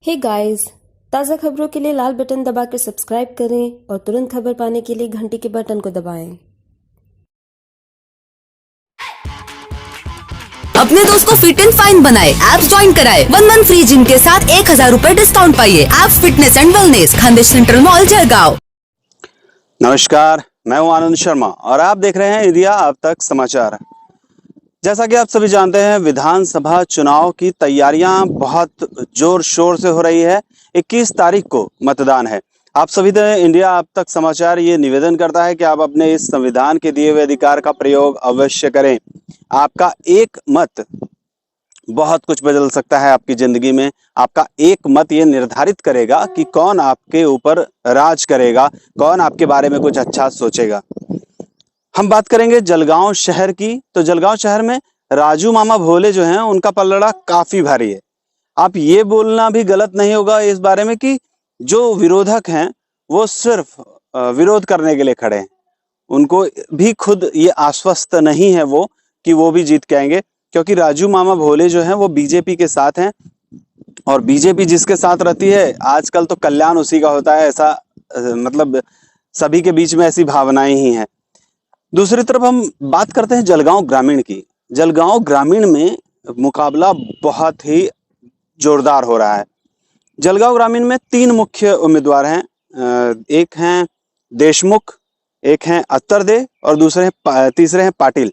Hey guys, ताज़ा खबरों के लिए लाल बटन दबाकर सब्सक्राइब करें और तुरंत खबर पाने के लिए घंटी के बटन को दबाएं। अपने दोस्त को फिट एंड फाइन बनाए, एप्स ज्वाइन कराए, 1 मंथ फ्री जिम के साथ 1000 रुपए डिस्काउंट पाइए। Apps fitness and wellness, Khandesh central mall, Jalgaon. नमस्कार, मैं हूं आनंद शर्मा और आप देख रहे हैं इंडिया अब तक समाचार। जैसा कि आप सभी जानते हैं, विधानसभा चुनाव की तैयारियां बहुत जोर शोर से हो रही है। 21 तारीख को मतदान है। आप सभी इंडिया अब तक समाचार ये निवेदन करता है कि आप अपने इस संविधान के दिए हुए अधिकार का प्रयोग अवश्य करें। आपका एक मत बहुत कुछ बदल सकता है आपकी जिंदगी में। आपका एक मत ये निर्धारित करेगा कि कौन आपके ऊपर राज करेगा, कौन आपके बारे में कुछ अच्छा सोचेगा। हम बात करेंगे जलगांव शहर की। तो जलगांव शहर में राजू मामा भोले जो हैं, उनका पलड़ा काफी भारी है। आप ये बोलना भी गलत नहीं होगा इस बारे में कि जो विरोधक हैं वो सिर्फ विरोध करने के लिए खड़े हैं। उनको भी खुद ये आश्वस्त नहीं है वो कि वो भी जीत के आएंगे, क्योंकि राजू मामा भोले जो हैं वो बीजेपी के साथ हैं और बीजेपी जिसके साथ रहती है आजकल तो कल्याण उसी का होता है, ऐसा मतलब सभी के बीच में ऐसी भावनाएं ही हैं। दूसरी तरफ हम बात करते हैं जलगांव ग्रामीण की। जलगांव ग्रामीण में मुकाबला बहुत ही जोरदार हो रहा है। जलगांव ग्रामीण में 3 मुख्य उम्मीदवार हैं। एक हैं देशमुख, एक हैं अत्तरदे और तीसरे हैं पाटिल।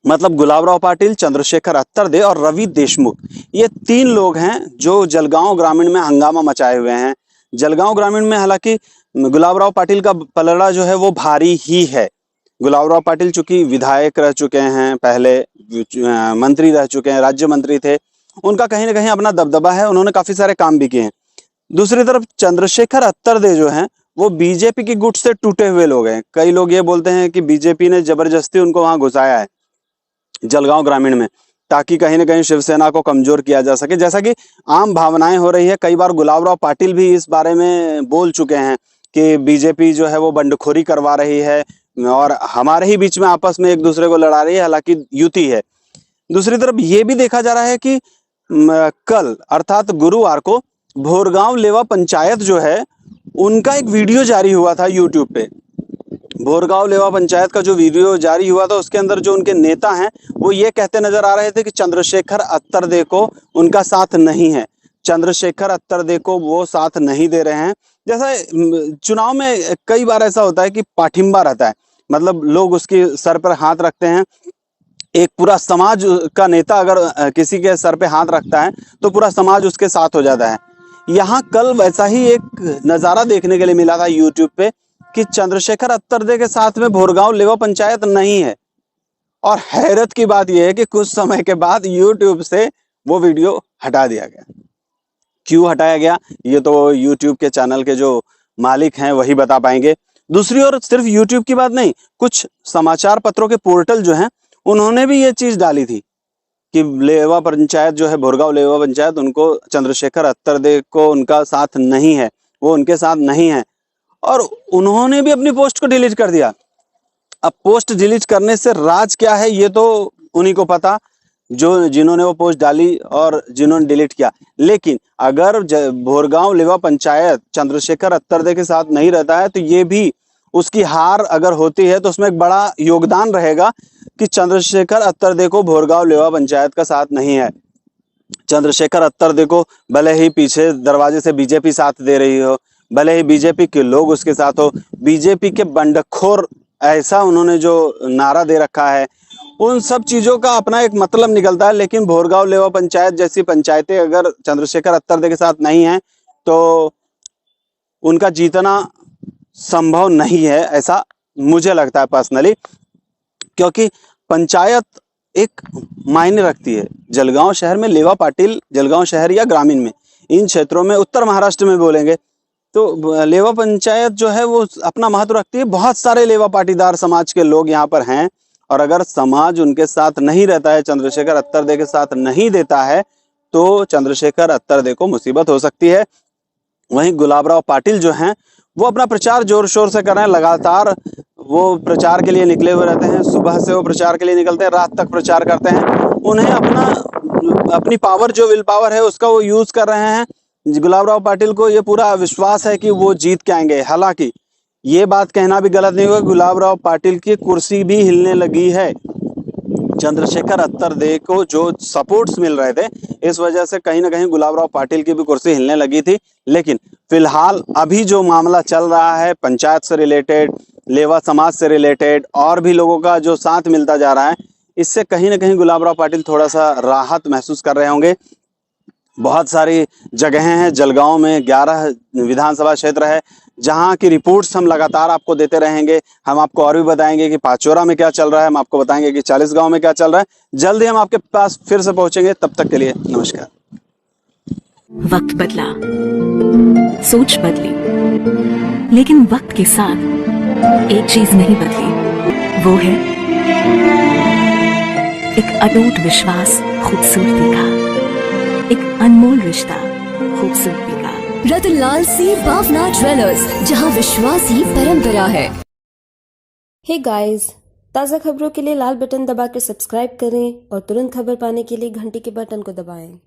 मतलब गुलाबराव पाटिल, चंद्रशेखर अत्तरदे और रवि देशमुख। ये 3 लोग हैं जो जलगांव ग्रामीण में हंगामा मचाए हुए हैं। जलगांव ग्रामीण में हालांकि गुलाबराव पाटिल का पलड़ा जो है वो भारी ही है। गुलाबराव पाटिल चूंकि विधायक रह चुके हैं, पहले मंत्री रह चुके हैं, राज्य मंत्री थे, उनका कहीं ना कहीं अपना दबदबा है, उन्होंने काफी सारे काम भी किए हैं। दूसरी तरफ चंद्रशेखर अत्तरदे जो हैं वो बीजेपी की गुट से टूटे हुए लोग हैं। कई लोग ये बोलते हैं कि बीजेपी ने जबरदस्ती उनको वहां घुसाया है जलगांव ग्रामीण में, ताकि कहीं ना कहीं शिवसेना को कमजोर किया जा सके, जैसा कि आम भावनाएं हो रही है। कई बार गुलाबराव पाटिल भी इस बारे में बोल चुके हैं कि बीजेपी जो है वो बंडखोरी करवा रही है और हमारे ही बीच में आपस में एक दूसरे को लड़ा रही है, हालांकि युति है। दूसरी तरफ ये भी देखा जा रहा है कि कल अर्थात गुरुवार को भोरगांव लेवा पंचायत जो है उनका एक वीडियो जारी हुआ था यूट्यूब पे। भोरगांव लेवा पंचायत का जो वीडियो जारी हुआ था उसके अंदर जो उनके नेता हैं वो ये कहते नजर आ रहे थे कि चंद्रशेखर अत्तरदे को उनका साथ नहीं है, चंद्रशेखर अत्तरदे को वो साथ नहीं दे रहे हैं। जैसा चुनाव में कई बार ऐसा होता है कि पाठिंबा रहता है, मतलब लोग उसके सर पर हाथ रखते हैं। एक पूरा समाज का नेता अगर किसी के सर पे हाथ रखता है तो पूरा समाज उसके साथ हो जाता है। यहाँ कल वैसा ही एक नजारा देखने के लिए मिला था यूट्यूब पे कि चंद्रशेखर अत्तरदे के साथ में भोरगांव लेवा पंचायत नहीं है। और हैरत की बात यह है कि कुछ समय के बाद यूट्यूब से वो वीडियो हटा दिया गया। क्यों हटाया गया ये तो यूट्यूब के चैनल के जो मालिक हैं वही बता पाएंगे। दूसरी ओर सिर्फ यूट्यूब की बात नहीं, कुछ समाचार पत्रों के पोर्टल जो हैं उन्होंने भी ये चीज डाली थी कि लेवा पंचायत जो है, भोरगांव लेवा पंचायत, उनको चंद्रशेखर अत्तरदे को उनका साथ नहीं है, वो उनके साथ नहीं है। और उन्होंने भी अपनी पोस्ट को डिलीट कर दिया। अब पोस्ट डिलीट करने से राज क्या है ये तो उन्हीं को पता, जो जिन्होंने वो पोस्ट डाली और जिन्होंने डिलीट किया। लेकिन अगर भोरगांव लेवा पंचायत चंद्रशेखर अत्तरदे के साथ नहीं रहता है तो ये भी उसकी हार अगर होती है तो उसमें एक बड़ा योगदान रहेगा कि चंद्रशेखर अत्तरदे को भोरगांव लेवा पंचायत का साथ नहीं है। चंद्रशेखर अत्तरदे को भले ही पीछे दरवाजे से बीजेपी साथ दे रही हो, भले ही बीजेपी के लोग उसके साथ हो, बीजेपी के बंडखोर ऐसा उन्होंने जो नारा दे रखा है, उन सब चीजों का अपना एक मतलब निकलता है। लेकिन भोरगांव लेवा पंचायत जैसी पंचायतें अगर चंद्रशेखर अत्तरदे के साथ नहीं है तो उनका जीतना संभव नहीं है, ऐसा मुझे लगता है पर्सनली। क्योंकि पंचायत एक मायने रखती है। जलगांव शहर में लेवा पाटिल, जलगांव शहर या ग्रामीण में, इन क्षेत्रों में, उत्तर महाराष्ट्र में बोलेंगे तो लेवा पंचायत जो है वो अपना महत्व रखती है। बहुत सारे लेवा पाटीदार समाज के लोग यहाँ पर हैं और अगर समाज उनके साथ नहीं रहता है, चंद्रशेखर अत्तरदे के साथ नहीं देता है, तो चंद्रशेखर अत्तरदे को मुसीबत हो सकती है। वहीं गुलाबराव पाटिल जो हैं वो अपना प्रचार जोर शोर से कर रहे हैं। लगातार वो प्रचार के लिए निकले हुए रहते हैं। सुबह से वो प्रचार के लिए निकलते हैं, रात तक प्रचार करते हैं। उन्हें अपनी पावर, जो विल पावर है, उसका वो यूज कर रहे हैं गुलाबराव पाटिल को ये पूरा विश्वास है कि वो जीत के आएंगे। हालांकि ये बात कहना भी गलत नहीं होगा, गुलाबराव पाटिल की कुर्सी भी हिलने लगी है। चंद्रशेखर अत्तरदे को जो सपोर्ट्स मिल रहे थे, इस वजह से कहीं ना कहीं गुलाबराव पाटिल की भी कुर्सी हिलने लगी थी। लेकिन फिलहाल अभी जो मामला चल रहा है पंचायत से रिलेटेड, लेवा समाज से रिलेटेड और भी लोगों का जो साथ मिलता जा रहा है, इससे कहीं ना कहीं गुलाबराव पाटिल थोड़ा सा राहत महसूस कर रहे होंगे। बहुत सारी जगहें हैं, जलगांव में 11 विधानसभा क्षेत्र है जहां की रिपोर्ट्स हम लगातार आपको देते रहेंगे। हम आपको और भी बताएंगे कि पाचोरा में क्या चल रहा है, हम आपको बताएंगे कि 40 गांव में क्या चल रहा है। जल्द ही हम आपके पास फिर से पहुंचेंगे, तब तक के लिए नमस्कार। वक्त बदला, सोच बदली, लेकिन वक्त के साथ एक चीज नहीं बदली, वो है एक अटूट विश्वास खूबसूरती का, एक अनमोल रिश्ता खूबसूरती का। रतनलाल सी भावना ज्वेलर्स, जहां विश्वास ही परंपरा है। हे गाइस, ताज़ा खबरों के लिए लाल बटन दबाकर सब्सक्राइब करें और तुरंत खबर पाने के लिए घंटी के बटन को दबाएं।